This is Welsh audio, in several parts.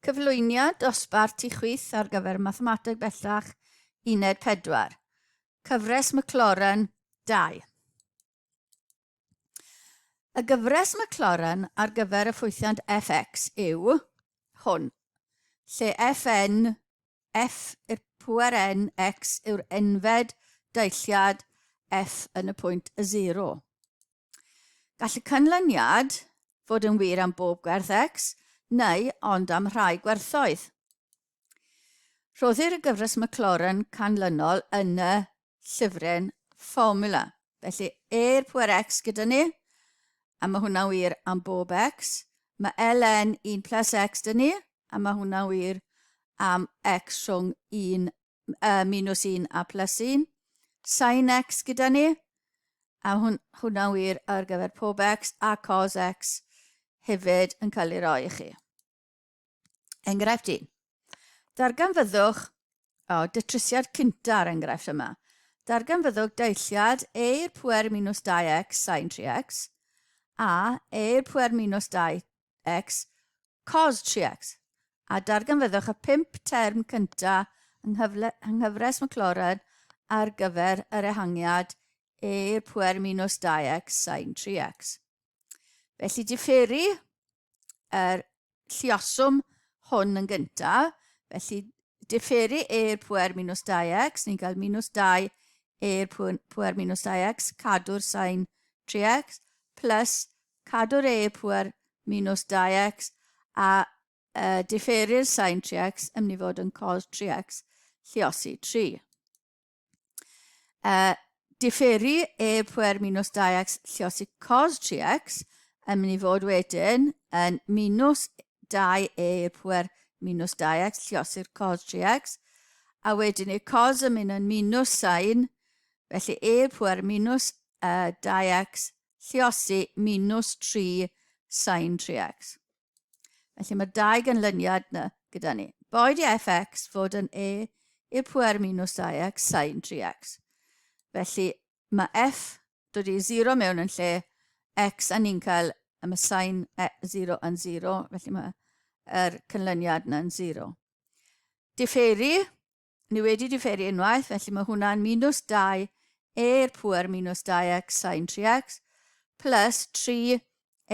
Cyflwyniad dosbarth tu chwith ar gyfer mathemateg bellach uned 4. Cyfres Maclaurin 2. Y gyfres Maclaurin ar gyfer y ffwythiant fx yw hwn, lle fn, f yw'r pŵer n, x yw'r enfed deilliad f yn y pwynt 0. Gall y canlyniad fod yn wir am bob gwerth x, neu ond am rhai gwerthoedd. Rhoddir y gyfres Maclaurin canlynol yn y llyfryn fformula. Felly, e'r pŵer x gyda ni, a mae hwnna'n wir am bob x. Mae ln 1 plus x gyda ni, a mae hwnna'n wir am x rhwng minus 1 a plus 1. Sin x gyda ni, a hwnna'n wir ar gyfer pob x, a cos x hefyd yn cael ei roi i chi. Enghraifft 1. Darganfyddwch, datrysiad cynta'r enghraifft yma. Darganfyddwch deilliad e'r pŵer minus 2x sin 3x a e'r pŵer minus 2x cos 3x. A darganfyddwch y 5 term cyntaf yng nghyfres Maclaurin ar gyfer yr ehangiad e'r pŵer minus 2x sin 3x. Felly differi yr lluoswm hwn yn gyntaf. Felly differi e'r pŵer minus 2x, ni'n cael minus 2 e'r pŵer minus 2x, cadw'r sin 3x, plus cadw'r e'r pŵer minus 2x, a differi'r sin 3x yn mynd i fod yn cos 3x, lluosi 3. Differi e'r pŵer minus 2x, lluosi cos 3x, yn mynd i fod wedyn yn minus 2 e'r pŵer minus 2x, lliosi'r cos 3x, a wedyn y cos yn mynd yn minus sin, felly e'r pŵer minus 2x, lliosi minus 3 sin 3x. Felly mae dau ganlyniad yna gyda ni. Boed i fx fod yn e'r pŵer minus 2x sin 3x. Felly mae f dod i 0 mewn yn lle x a ni'n cael y sin 0 yn 0, felly mae'r canlyniad yna'n 0. Differi, ni wedi differi unwaith, felly mae hwnna'n minus 2 e'r pŵer minus 2x sin 3x, plus 3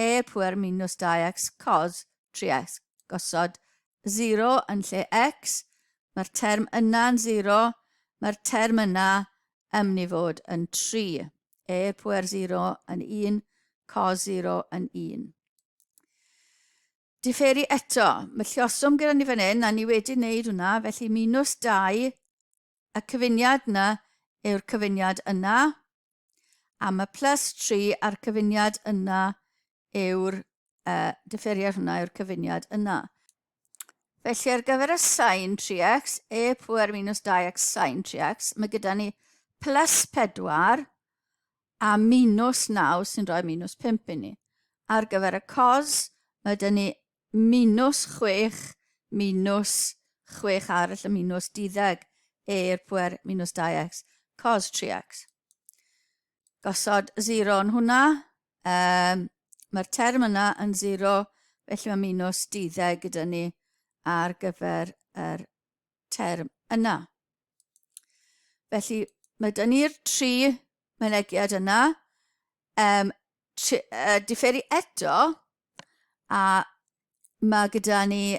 e'r pŵer minus 2x cos 3x. Gosod 0 yn lle x, mae'r term yna'n 0, mae'r term yna yn mynd i fod yn 3. E'r pŵer 0 yn 1, cos 0 yn 1. Differi eto, mae lluoswm gyda ni fan hyn, a ni wedi wneud hwnna, felly minus 2, y cyfuniad yna yw'r cyfuniad yna, a mae plus 3 a'r cyfuniad yna yw'r differiad hwnna yw'r cyfuniad yna. Felly ar gyfer y sin 3x, e pŵer minus 2x sin 3x, mae gyda ni plus 4 a minus 9 sy'n rhoi minus 5 i ni. Ar gyfer y cos, mae gyda ni minus 6, minus 6 arall y minus 12 e'r pŵer minus 2x, cos 3x. Gosod 0 yn hwnna, mae'r term yna yn 0, felly mae minus 12 gyda ni ar gyfer yr term yna. Felly mae gyda ni'r 3 mynegiad yna, differi eto, a mae gyda ni,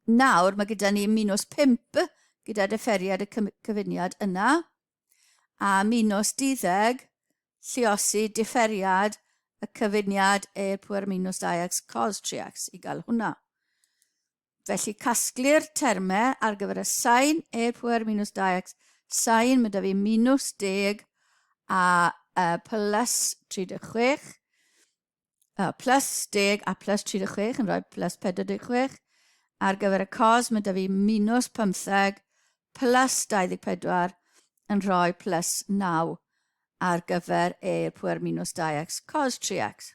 nawr mae gyda ni minus 5 gyda differiad y cyfuniad yna, a minus 12 lluosi differiad y cyfuniad e'r pŵer minus 2x cos 3x i gael hwnna. Felly casglu'r termau ar gyfer y sin e'r pŵer minus 2x, sin mae da fi minus 10 a plus 36, plus 10 a plus 36 yn rhoi plus 46, ar gyfer y cos mae da fi minus 15 plus 24 yn rhoi plus 9 ar gyfer e'r pŵer minus 2x cos 3x.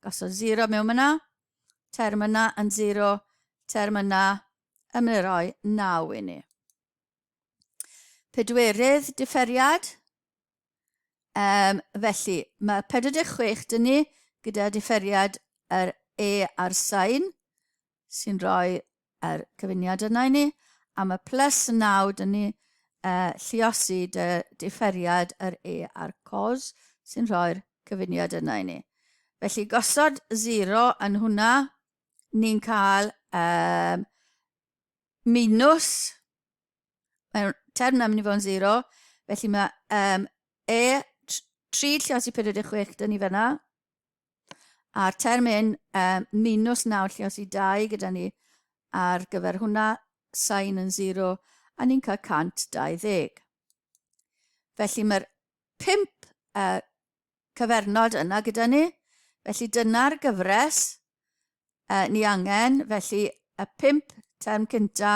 Gosod 0 mewn yna, term yna yn 0, term yna yn mynd i roi 9 i ni. Pedwerydd differiad, felly mae 46 dyn ni gyda differiad yr e a'r sin, sy'n rhoi yr cyfuniad yna i ni, a mae plus 9 dyn ni lluosi differiad yr E a'r cos sy'n rhoi'r cyfuniad yna i ni. Felly gosod 0 yn hwnna, ni'n cael minus, mae'r term yna mynd i fod yn 0, felly mae E 3 lluosi 46 dyn ni fyna, a'r term un minus 9 lluosi 2 gyda ni ar gyfer hwnna, sain yn 0, a ni'n cael 120. Felly mae'r 5 cyfernod yna gyda ni, felly dyna'r gyfres ni angen, felly y 5 term cynta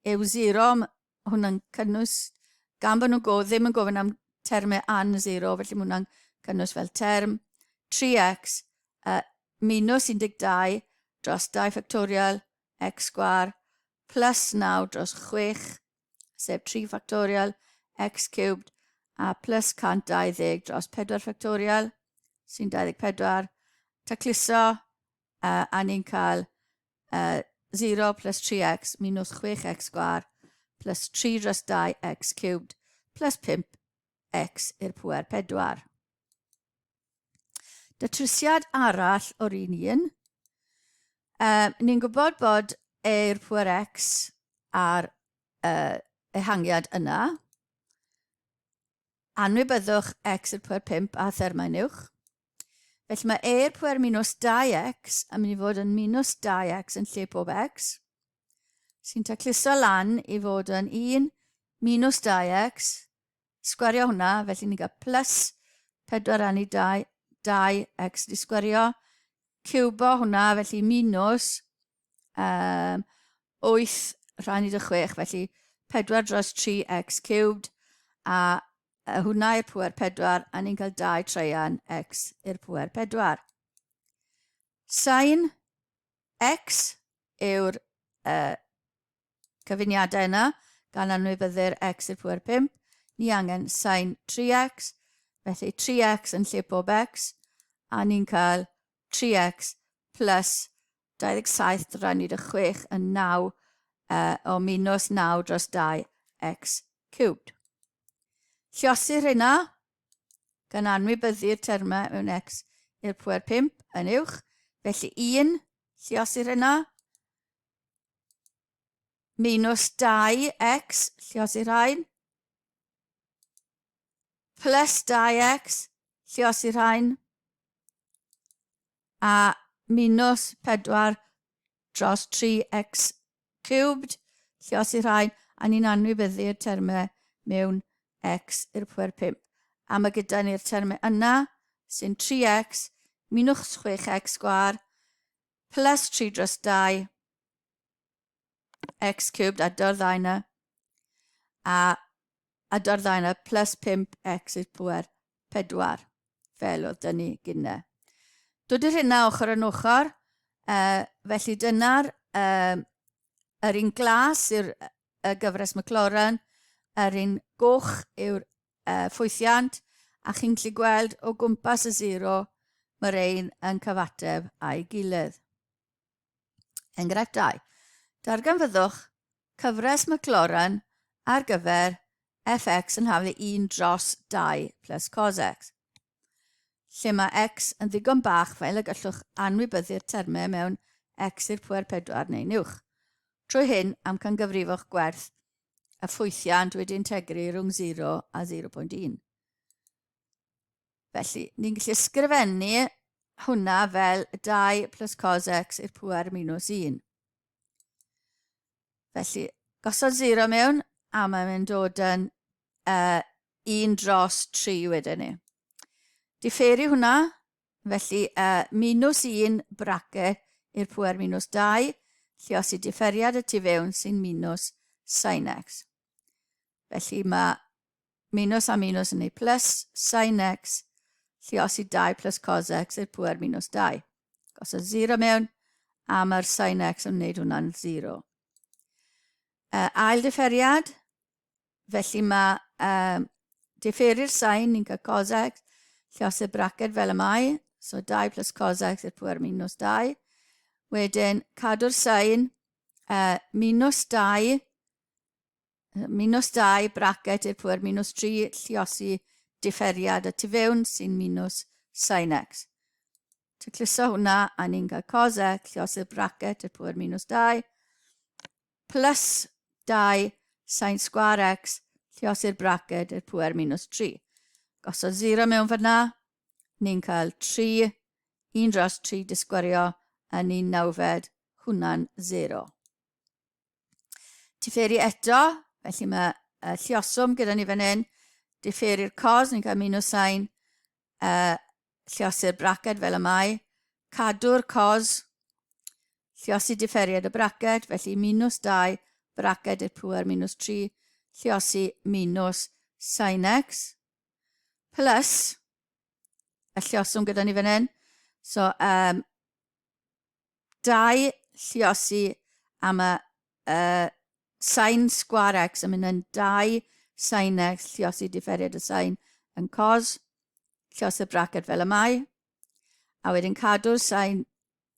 yw 0, hwnna'n cynnwys, gan bod nhw'n ddim yn gofyn am termau an 0, felly mae hwnna'n cynnwys fel term 3x minus 12 dros 2 factorial x sgwar plus 9 dros 6, sef 3 factorial x cubed, a plus 120 dros 4 factorial, sy'n 24, tacluso, a ni'n cael 0 plus 3x minus 6x sgwar plus 3 dros 2 x cubed plus 5x i'r pŵer 4. Datrysiad arall o'r un, ni'n gwybod bod i'r pŵer x a'r ehangiad yna, anwybyddwch x i'r pŵer 5 a thermau'n uwch. Felly mae i'r pŵer minus 2x yn mynd i fod yn minus 2x yn lle pob x, sy'n tacluso lan i fod yn 1 minus 2x, sgwario hwnna, felly ni'n cael plus 4 rhan i 2x di sgwario, ciwbo hwnna, felly minus 8 rhan i 6, felly 4 dros 3x cubed, a hwnna i'r pŵer 4, a ni'n cael 2 treian x i'r pŵer 4. Sain x yw'r cyfuniadau yna, gan anwybyddu'r x i'r pŵer 5. Ni angen sain 3x, felly 3x yn lle pob x, a ni'n cael 3x plus 27 rhan i 6 yn 9 o minus 9 dros 2x cubed. Lluosir hynna, gan anwybyddu'r termau mewn x i'r pŵer 5 yn uwch, felly 1 lluosir hynna, minus 2x lluosir hain, plus 2x lluosir hain, a minus 4 dros 3x cubed lluosir hain, a ni'n anwybyddu'r termau mewn x i'r pŵer 5. A mae gyda ni'r termau yna, sy'n 3x minus 6x sgwar plus 3 dros 2 x cubed ado'r ddau yna, a ado'r ddau yna plus 5x i'r pŵer 4, fel oedd dyn ni gynne. Dwyd hynna ochr yn ochr, felly dyna'r yr un glas yw'r gyfres Maclaurin, yr un goch yw'r ffwythiant, a chi'n gallu gweld o gwmpas y 0, mae'r ein yn cyfateb a'i gilydd. Enghraifft 2. Darganfyddwch cyfres Maclaurin ar gyfer fx yn haflu 1 dros 2 plus cos x, lle mae x yn ddigon bach fel y gallwch anwybyddu'r termau mewn x i'r pŵer 4 neu'n uwch. Trwy hyn, amcangyfrifwch gwerth y ffwythiant wedi integru rhwng 0 a 0.1. Felly, ni'n gallu ysgrifennu hwnna fel 2 plus cos x i'r pŵer minus 1. Felly, gosod 0 mewn, a mae'n dod yn 1 dros 3 wedyn ni. Differi hwnna, felly minus 1 bracet i'r pŵer minus 2, lluosi differiad y tu fewn sy'n minus sin x. Felly mae minus a minus yn ei plus sin x, lluosi 2 plus cos x i'r pŵer minus 2. Gosod 0 mewn, a mae'r sin x yn wneud hwnna'n 0. Ail differiad, felly mae differi'r sin, ni'n cael cos x, lluosi bracet fel y mae, so 2 plus cos x i'r pŵer minus 2. Wedyn, cadw'r sin, minus 2 bracet i'r pŵer minus 3 lluosi differiad y tu fewn sy'n minus sin x. Tacluso hwnna a ni'n cael cos x lluosi'r bracet i'r pŵer minus 2 plus 2 sin sgwar x lluosi'r bracet i'r pŵer minus 3. Gosod 0 mewn fyna, ni'n cael 3, 1 dros 3 disgwario a ni'n nawfed hwnna'n 0. Differi eto, felly mae lluoswm gyda ni fan hyn, differi'r cos, ni'n cael minus sin, lluosi'r bracet fel y mae, cadw'r cos, lluosi differiad y bracet, felly minus 2 bracet i'r pŵer minus 3, lluosi minus sin x, plus y lluoswm gyda ni fan hyn, so 2 lluosi am y sin sgwar x yn mynd yn 2 sin x lluosi differiad y sin yn cos, lluosi'r bracet fel y mae, a wedyn cadw'r sin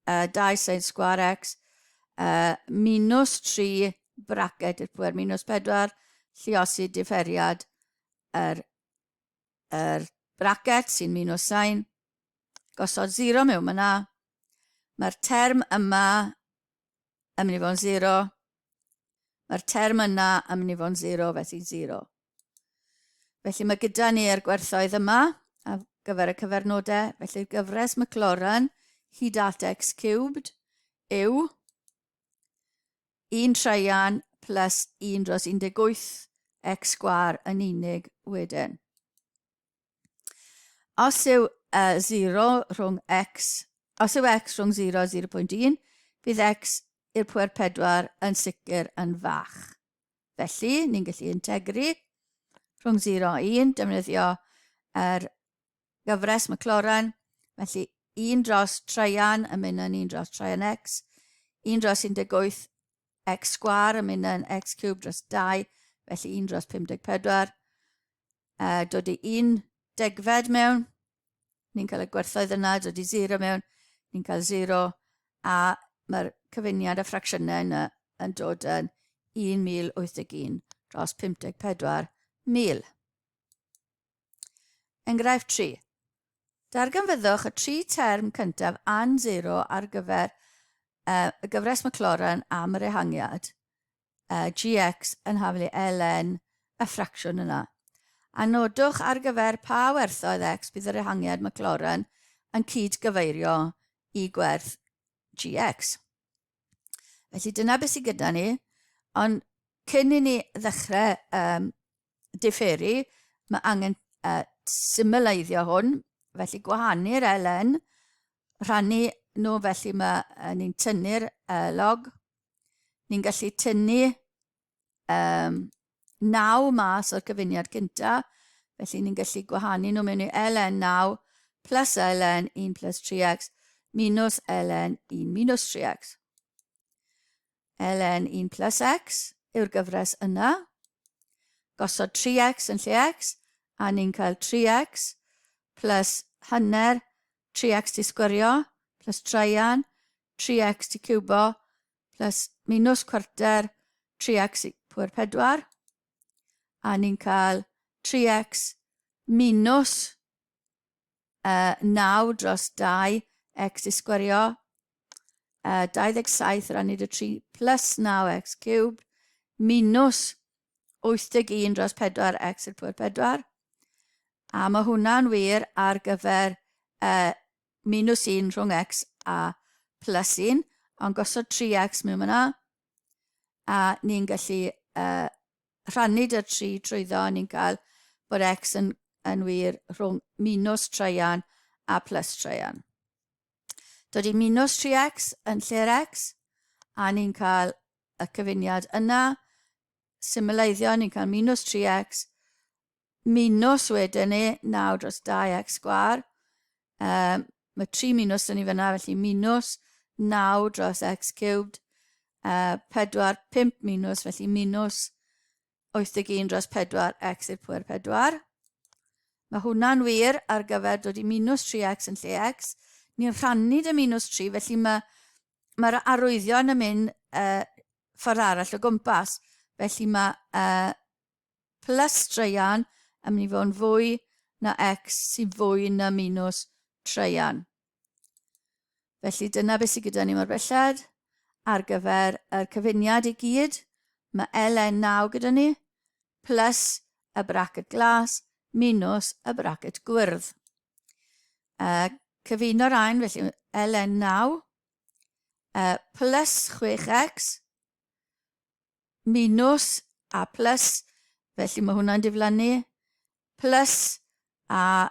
2 sin sgwar x, minus 3 bracet i'r pŵer minus 4, lluosi differiad yr bracet sy'n minus sin, gosod 0 mewn yna, mae'r term yma yn mynd i fod yn 0, mae'r term yna yn mynd i fod yn 0, felly 0. Felly mae gyda ni'r gwerthoedd yma ar gyfer y cyfernodau, felly'r gyfres Maclaurin hyd at x cubed yw 1 treian plus 1 dros 18 x sgwar yn unig wedyn. Os yw 0 rhwng x, os yw x rhwng 0 a 0.1, bydd x i'r pŵer 4 yn sicr yn fach. Felly, ni'n gallu integru rhwng 0 a 1, defnyddio yr gyfres Maclaurin, felly 1 dros treian yn mynd yn 1 dros treian x, 1 dros 18 x sgwar yn mynd yn x cube dros 2, felly 1 dros 54, dod i 1 degfed mewn, ni'n cael y gwerthoedd yna, dod i 0 mewn, ni'n cael 0, a mae'r cyfuniad y ffracsiynau yna yn dod yn 1081 dros 54,000. Enghraifft 3. Darganfyddwch y 3 term cyntaf a'n 0 ar gyfer y gyfres Maclaurin am yr ehangiad gx yn haflu ln y ffracsiwn yna. A nodwch ar gyfer pa werthoedd x bydd yr ehangiad Maclaurin yn cyd-gyfeirio i gwerth gx. Felly dyna beth sydd gyda ni, ond cyn i ni ddechrau differi, mae angen symleiddio hwn, felly gwahanu'r ln, rhannu nhw, felly ni'n tynnu'r log, ni'n gallu tynnu 9 mas o'r cyfuniad cynta, felly ni'n gallu gwahanu nhw mewn i ln 9 plus ln 1 plus 3x minus ln 1 minus 3x. ln 1 plus x yw'r gyfres yna, gosod 3x yn lle x, a ni'n cael 3x plus hanner 3x di sgwario plus treian 3x di ciwbo plus minus cwarter 3x i pŵer 4, a ni'n cael 3x minus 9 dros 2 x di sgwario, 27 rannu dy 3 plus 9x cubed minus 81 dros 4 x i'r pŵer 4. A mae hwnna'n wir ar gyfer minus 1 rhwng x a plus 1, ond gosod 3x mewn yna, a ni'n gallu rhannu dy 3 trwyddo, ni'n cael bod x yn wir rhwng minus treian a plus treian. Dod i minus 3x yn lle'r x, a ni'n cael y cyfuniad yna, symleiddio, ni'n cael minus 3x, minus wedyn ni 9 dros 2x sgwar, mae 3 minus yn ni fyna, felly minus 9 dros x cubed, 4, 5 minus, felly minus 81 dros 4 x i'r pŵer 4. Mae hwnna'n wir ar gyfer dod i minus 3x yn lle x. Ni'n rhannu dy minus 3, felly mae'r arwyddion yn mynd ffordd arall o gwmpas. Felly mae plus treian yn mynd i fod yn fwy na x sy'n fwy na minus treian. Felly dyna beth sydd gyda ni mor belled ar gyfer y cyfuniad i gyd. Mae ln 9 gyda ni plus y bracet glas minus y bracet gwyrdd. Cyfuno'r ein, felly ln 9 plus 6x minus a plus, felly mae hwnna'n diflannu, plus a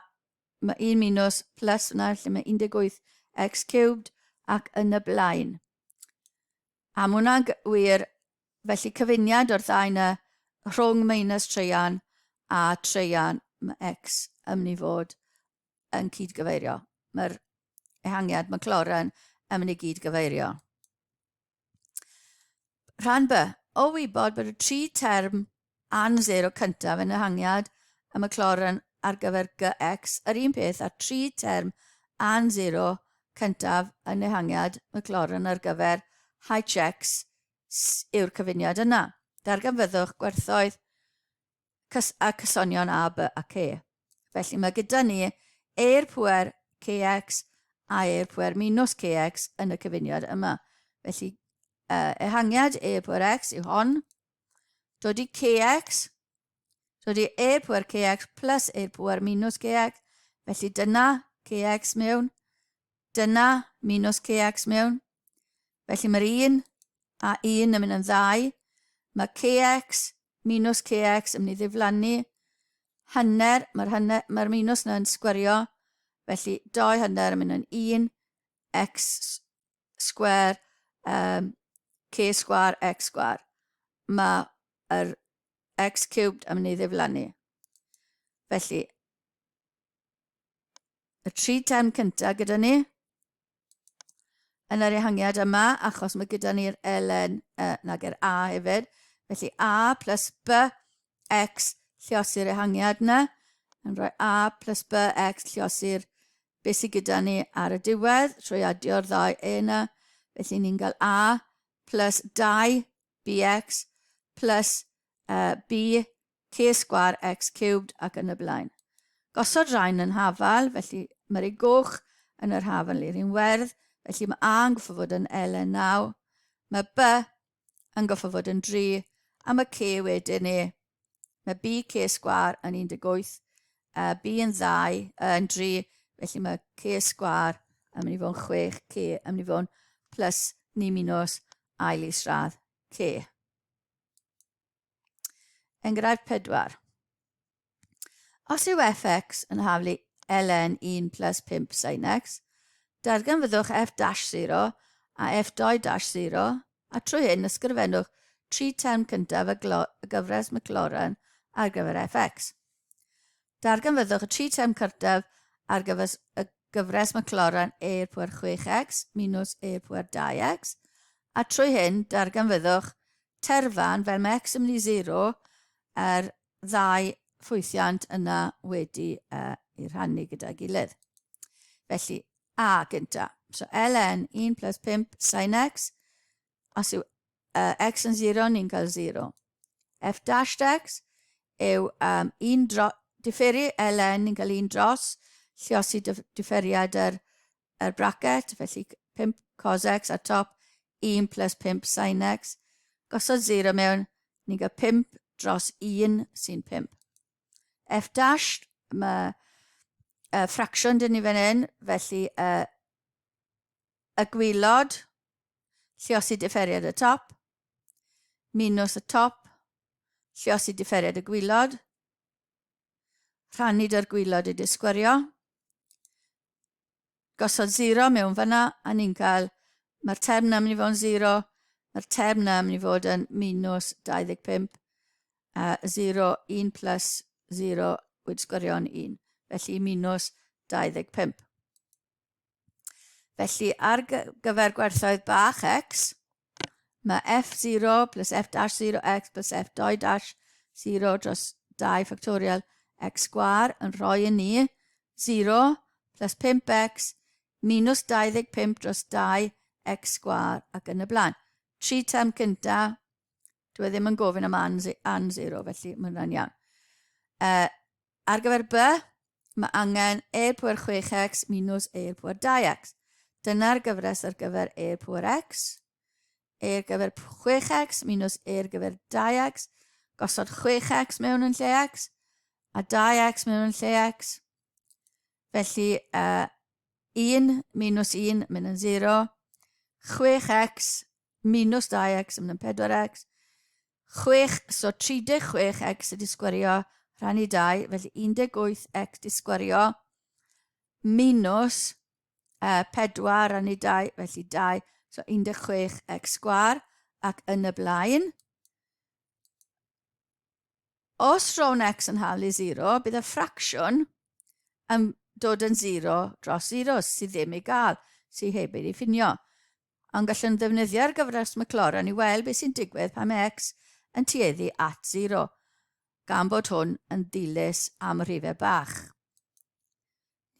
mae 1 minus plus hwnna, felly mae 18x cubed ac yn y blaen. A mae hwnna'n wir, felly cyfuniad o'r ddau yna rhwng minus treian a treian, mae x yn mynd i fod yn cydgyfeirio. Mae'r ehangiad Maclaurin yn mynd i gydgyfeirio. Rhan B, o wybod bod y 3 term a'n 0 cyntaf yn ehangiad y Maclaurin ar gyfer gx, yr un peth â'r 3 term a'n 0 cyntaf yn ehangiad Maclaurin ar gyfer hx yw'r cyfuniad yna. Darganfyddwch gwerthoedd a cysonion a, b a c. Felly mae gyda ni e'r pŵer kx a e'r pŵer minus kx yn y cyfuniad yma. Felly ehangiad e'r pŵer x yw hon. Dod i kx, dod i e'r pŵer kx plus e'r pŵer minus kx. Felly dyna kx mewn, dyna minus kx mewn. Felly mae'r 1 a 1 yn mynd yn 2. Mae kx minus kx yn mynd i ddiflannu. Hanner, mae'r minus yna'n sgwario. Felly 2 hanner yn mynd yn 1, x sgwar, k sgwar, x sgwar. Mae'r x cubed yn mynd i ddiflannu. Felly, y 3 term cyntaf gyda ni yn yr ehangiad yma, achos mae gyda ni'r ln nag yr a hefyd. Felly a plus b x lliosi'r ehangiad yna. Yn rhoi a plus b x lliosi'r beth sydd gyda ni ar y diwedd, trwy adio'r ddau yna. Felly ni'n cael a plus 2 bx plus b k sgwar x cubed ac yn y blaen. Gosod rhain yn hafal, felly mae'r goch yn yr hafal i'r un werdd. Felly mae a yn goffo fod yn ln 9, mae b yn goffo fod yn 3, a mae c wedyn ni, mae b k sgwar yn 18, b yn 2 yn 3, felly mae c sgwar yn mynd i fod yn 6, c yn mynd i fod yn plus ni minus ail isradd c. Enghraifft 4. Os yw fx yn haflu ln 1 plus 5 sin x, darganfyddwch f'0 a f'2'0 a trwy hyn ysgrifennwch 3 term cyntaf y gyfres Maclaurin ar gyfer fx. Darganfyddwch y 3 term cyntaf ar gyfer y gyfres Maclaurin e'r pŵer 6x minus e'r pŵer 2x a trwy hyn darganfyddwch terfan fel mae x yn mynd i 0 yr ddau ffwythiant yna wedi i rhannu gyda'i gilydd. Felly a gynta. So ln 1 plus 5 sin x, os yw x yn 0, ni'n cael 0. F dash x yw differi ln, ni'n cael 1 dros, lliosi differiad yr bracet, felly 5 cos x a top 1 plus 5 sin x. Gosod 0 mewn, ni'n cael 5 dros 1 sy'n 5. F dash, mae ffracsiwn dyn ni fan hyn, felly y gwylod, lliosi differiad y top, minus y top, lliosi differiad y gwylod, rhannu dy'r gwylod i disgwario, gosod 0 mewn fanna, a ni'n cael, mae'r term na mynd i fod yn 0, mae'r term na mynd i fod yn minus 25, 0, 1 plus 0 wedi sgwario'n 1. Felly minus 25. Felly ar gyfer gwerthoedd bach x, mae f0 plus f'0 x plus f'2' 0 dros 2 factorial x sgwar yn rhoi yn ni 0 plus 5x minus 25 dros 2 x sgwar ac yn y blaen. 3 term cynta, dwi ddim yn gofyn am an 0, felly mae hwnna'n iawn. Ar gyfer B, mae angen e pŵer 6x minus e pŵer 2x. Dyna'r gyfres ar gyfer e pŵer x. E ar gyfer 6x minus e ar gyfer 2x. Gosod 6x mewn yn lle x, a 2x mewn yn lle x. Felly, 1 minus 1 mynd yn 0. 6x minus 2x mynd yn 4x. 6, so 36x ydi sgwario rhannu 2, felly 18x di sgwario minus 4 rhannu 2, felly 2, so 16x sgwar, ac yn y blaen. Os rown x yn hal i 0, bydd y ffracsiwn yn dod yn 0 dros 0, sydd ddim i gael, sydd heb ei ffinio. Ond gallwn ddefnyddio'r gyfres Maclaurin i weld beth sy'n digwydd pan mae x yn tueddu at 0, gan bod hwn yn ddilys am rhifau bach.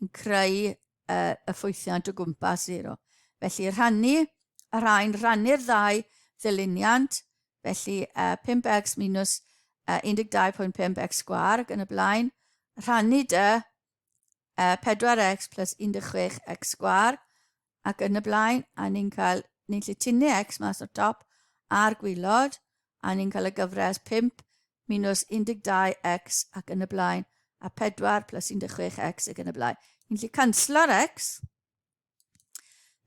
Yn creu y ffwythiant o gwmpas 0. Felly y rhain rhannu'r ddau ddiliniant, felly 5x minus 12.5x sgwar ac yn y blaen, rhannu 4x plus 16x sgwar, ac yn y blaen, a ni'n gallu tynnu x mas o'r top a'r gwylod, a ni'n cael y gyfres 5 minus 12x ac yn y blaen, a 4 plus 16x ac yn y blaen. Ni'n gallu canslo'r x,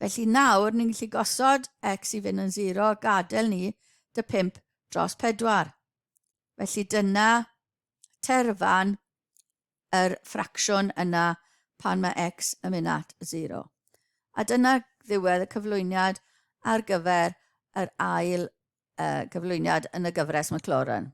felly nawr ni'n gallu gosod x i fynd yn 0, gadael ni dy 5 dros 4. Felly dyna terfan yr ffracsiwn yna pan mae x yn mynd at 0. A dyna ddiwedd y cyflwyniad ar gyfer yr ail gyflwyniad yn y gyfres Maclaurin.